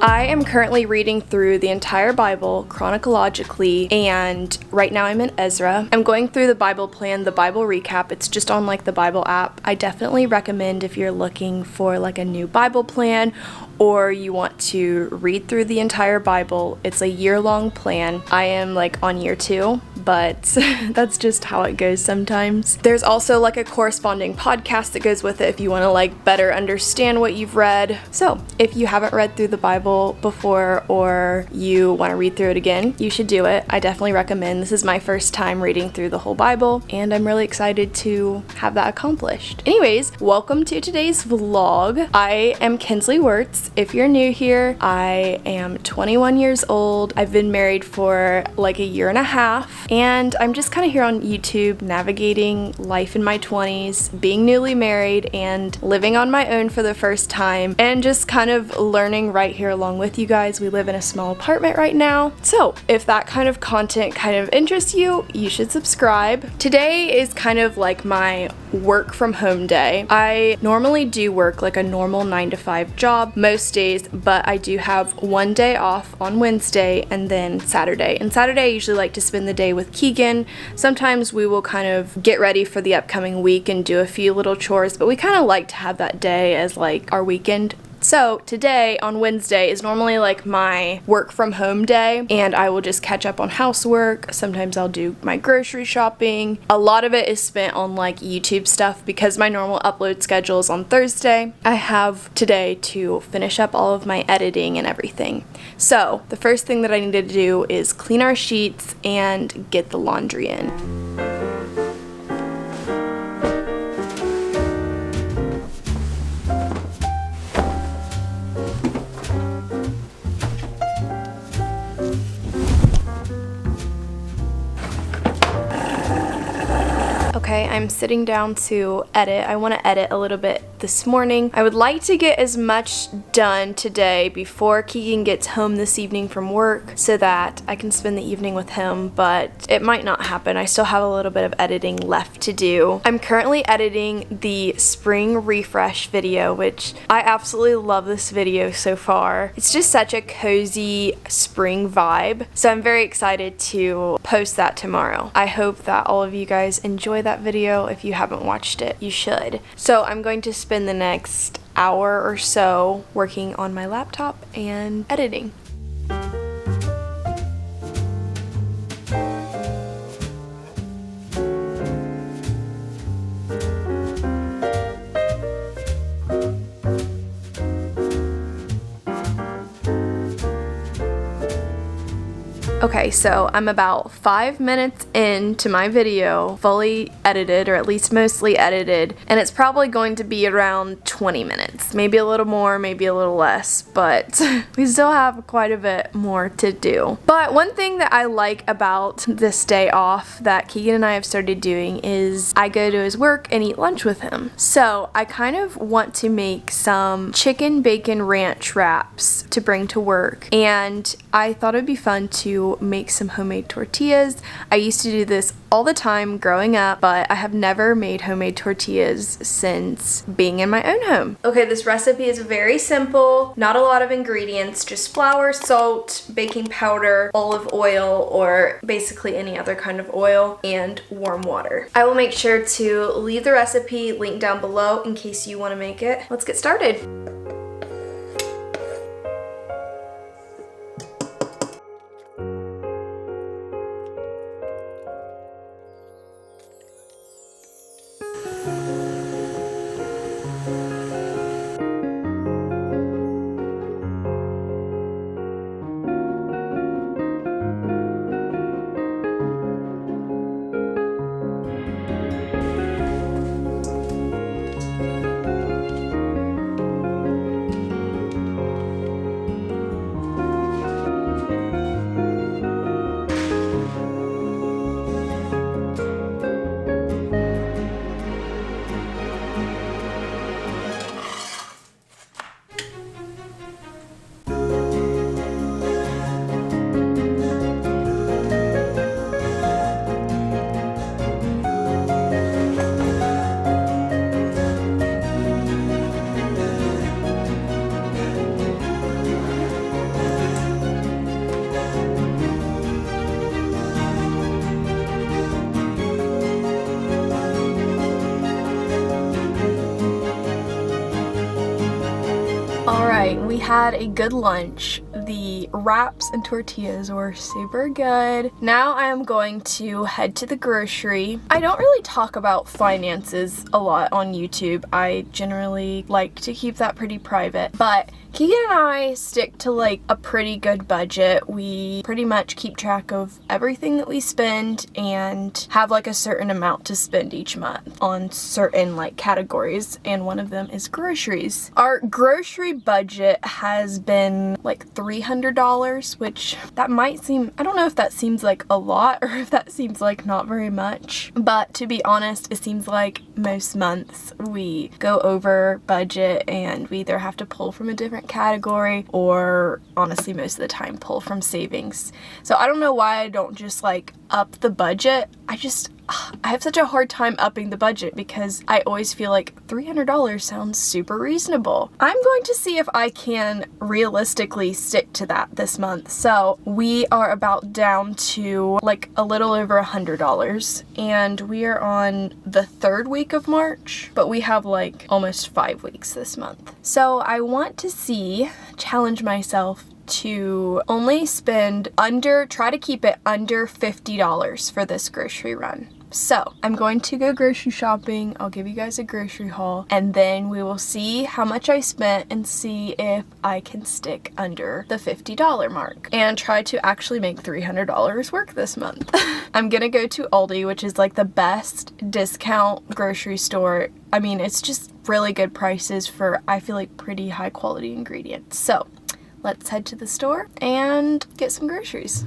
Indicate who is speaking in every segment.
Speaker 1: I am currently reading through the entire Bible chronologically, and right now I'm in Ezra. I'm going through the Bible plan, the Bible recap. It's just on like the Bible app. I definitely recommend if you're looking for like a new Bible plan or you want to read through the entire Bible. It's a year-long plan. I am like on year 2, but that's just how it goes sometimes. There's also like a corresponding podcast that goes with it if you want to like better understand what you've read. So if you haven't read through the Bible before or you want to read through it again, you should do it. I definitely recommend. This is my first time reading through the whole Bible, and I'm really excited to have that accomplished. Anyways, welcome to today's vlog. I am Kinsley Wirtz. If you're new here, I am 21 years old. I've been married for like a year and a half, and I'm just kind of here on YouTube navigating life in my 20s, being newly married and living on my own for the first time, and just kind of learning right here along with you guys. We live in a small apartment right now. So if that kind of content kind of interests you, you should subscribe. Today is kind of like my work from home day. I normally do work like a normal 9-to-5 job most days, but I do have one day off on Wednesday and then Saturday. And Saturday I usually like to spend the day with Keegan. Sometimes we will kind of get ready for the upcoming week and do a few little chores, but we kind of like to have that day as like our weekend. So today on Wednesday is normally like my work from home day, and I will just catch up on housework. Sometimes I'll do my grocery shopping. A lot of it is spent on like YouTube stuff because my normal upload schedule is on Thursday. I have today to finish up all of my editing and everything. So the first thing that I need to do is clean our sheets and get the laundry in. Okay, I'm sitting down to edit. I want to edit a little bit this morning. I would like to get as much done today before Keegan gets home this evening from work so that I can spend the evening with him, but it might not happen. I still have a little bit of editing left to do. I'm currently editing the spring refresh video, which I absolutely love this video so far. It's just such a cozy spring vibe, so I'm very excited to post that tomorrow. I hope that all of you guys enjoy that video. If you haven't watched it, you should. So I'm going to spend the next hour or so working on my laptop and editing. Okay, so I'm about 5 minutes into my video, fully edited, or at least mostly edited, and it's probably going to be around 20 minutes. Maybe a little more, maybe a little less, but we still have quite a bit more to do. But one thing that I like about this day off that Keegan and I have started doing is I go to his work and eat lunch with him. So I kind of want to make some chicken bacon ranch wraps to bring to work, and I thought it'd be fun to make some homemade tortillas. I used to do this all the time growing up, but I have never made homemade tortillas since being in my own home. Okay, this recipe is very simple, not a lot of ingredients, just flour, salt, baking powder, olive oil, or basically any other kind of oil, and warm water. I will make sure to leave the recipe linked down below in case you want to make it. Let's get started. Alright, we had a good lunch. The wraps and tortillas were super good. Now I am going to head to the grocery. I don't really talk about finances a lot on YouTube. I generally like to keep that pretty private, but Keegan and I stick to like a pretty good budget. We pretty much keep track of everything that we spend and have like a certain amount to spend each month on certain like categories, and one of them is groceries. Our grocery budget has been like $300, which that might seem, I don't know if that seems like a lot or if that seems like not very much, but to be honest, it seems like most months we go over budget and we either have to pull from a different category or honestly most of the time pull from savings. So I don't know why I don't just like up the budget. I have such a hard time upping the budget because I always feel like $300 sounds super reasonable. I'm going to see if I can realistically stick to that this month. So we are about down to like a little over $100, and we are on the 3rd week of March, but we have like almost 5 weeks this month. So I want to challenge myself to only try to keep it under $50 for this grocery run. So I'm going to go grocery shopping. I'll give you guys a grocery haul, and then we will see how much I spent and see if I can stick under the $50 mark and try to actually make $300 work this month. I'm gonna go to Aldi, which is like the best discount grocery store. I mean, it's just really good prices for, I feel like, pretty high quality ingredients. So let's head to the store and get some groceries.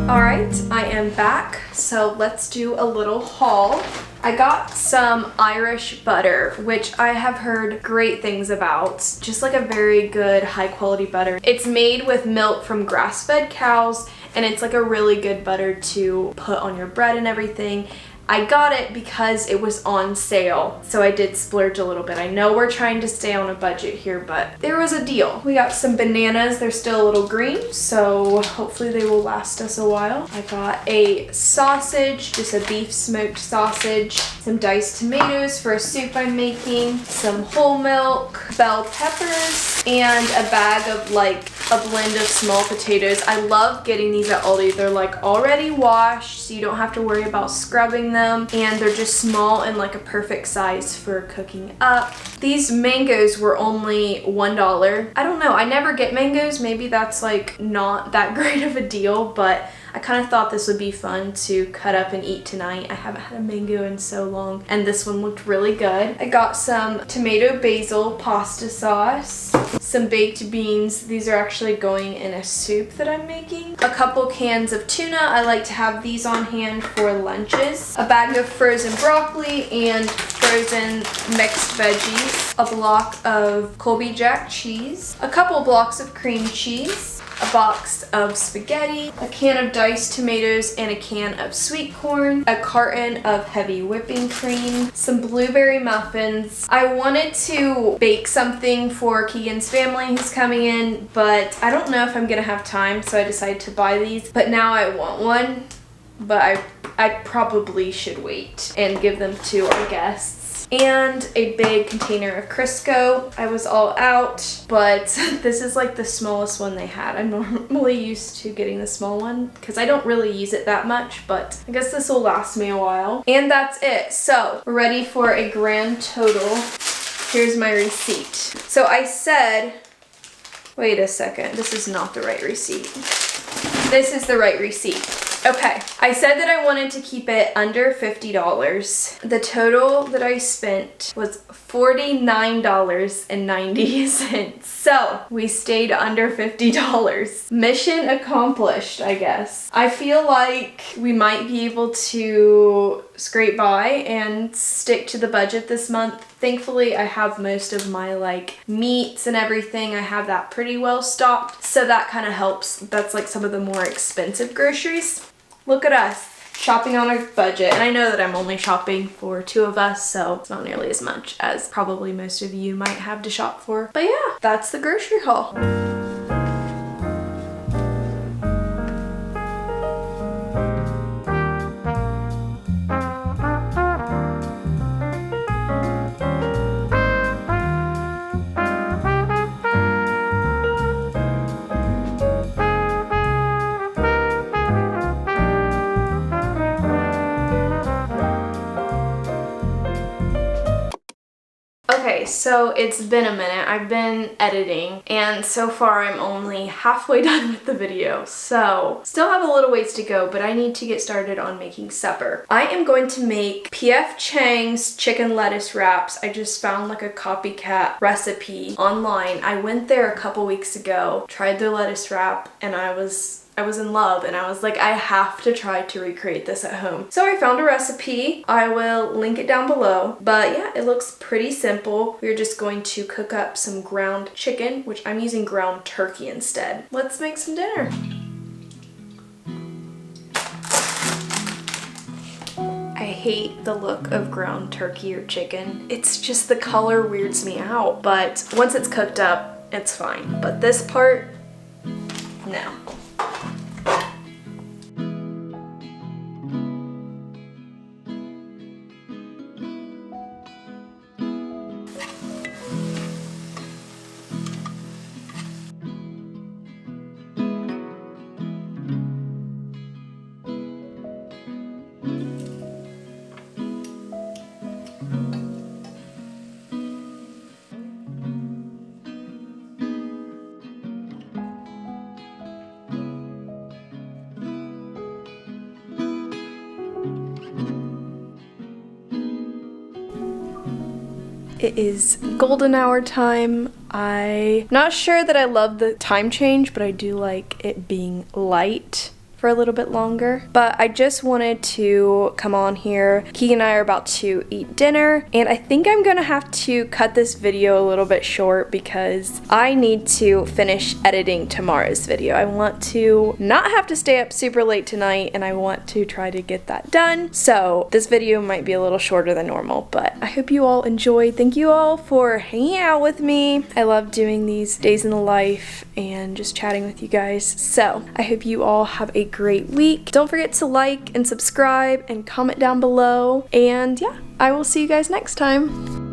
Speaker 1: Alright, I am back, so let's do a little haul. I got some Irish butter, which I have heard great things about. Just like a very good high quality butter. It's made with milk from grass-fed cows, and it's like a really good butter to put on your bread and everything. I got it because it was on sale, so I did splurge a little bit. I know we're trying to stay on a budget here, but there was a deal. We got some bananas. They're still a little green, so hopefully they will last us a while. I got a sausage, just a beef smoked sausage, some diced tomatoes for a soup I'm making, some whole milk, bell peppers, and a bag of like a blend of small potatoes. I love getting these at Aldi. They're like already washed, so you don't have to worry about scrubbing them, and they're just small and like a perfect size for cooking up. These mangoes were only $1. I don't know, I never get mangoes. Maybe that's like not that great of a deal, but I kind of thought this would be fun to cut up and eat tonight. I haven't had a mango in so long, and this one looked really good. I got some tomato basil pasta sauce, some baked beans. These are actually going in a soup that I'm making. A couple cans of tuna. I like to have these on hand for lunches. A bag of frozen broccoli and frozen mixed veggies. A block of Colby Jack cheese. A couple blocks of cream cheese. A box of spaghetti, a can of diced tomatoes and a can of sweet corn, a carton of heavy whipping cream, some blueberry muffins. I wanted to bake something for Keegan's family who's coming in, but I don't know if I'm gonna have time, so I decided to buy these. But now I want one, but I probably should wait and give them to our guests. And a big container of Crisco. I was all out, but this is like the smallest one they had. I'm normally used to getting the small one because I don't really use it that much, but I guess this will last me a while. And that's it. So we're ready for a grand total. Here's my receipt. So I said, wait a second, this is not the right receipt. This is the right receipt. Okay, I said that I wanted to keep it under $50. The total that I spent was $49.90. So we stayed under $50. Mission accomplished, I guess. I feel like we might be able to scrape by and stick to the budget this month. Thankfully, I have most of my like meats and everything. I have that pretty well stocked, so that kind of helps. That's like some of the more expensive groceries. Look at us. shopping on a budget. And I know that I'm only shopping for 2 of us, so it's not nearly as much as probably most of you might have to shop for. But yeah, that's the grocery haul. Okay, so it's been a minute. I've been editing, and so far I'm only halfway done with the video. So, still have a little ways to go, but I need to get started on making supper. I am going to make P.F. Chang's chicken lettuce wraps. I just found like a copycat recipe online. I went there a couple weeks ago, tried their lettuce wrap, and I was in love, and I was like, I have to try to recreate this at home. So I found a recipe. I will link it down below. But yeah, it looks pretty simple. We're just going to cook up some ground chicken, which I'm using ground turkey instead. Let's make some dinner. I hate the look of ground turkey or chicken. It's just the color weirds me out. But once it's cooked up, it's fine. But this part, no. It is golden hour time. I'm not sure that I love the time change, but I do like it being light for a little bit longer. But I just wanted to come on here. Keegan and I are about to eat dinner, and I think I'm gonna have to cut this video a little bit short because I need to finish editing tomorrow's video. I want to not have to stay up super late tonight, and I want to try to get that done. So this video might be a little shorter than normal, but I hope you all enjoyed. Thank you all for hanging out with me. I love doing these days in the life and just chatting with you guys. So I hope you all have a great week. Don't forget to like and subscribe and comment down below. And yeah, I will see you guys next time.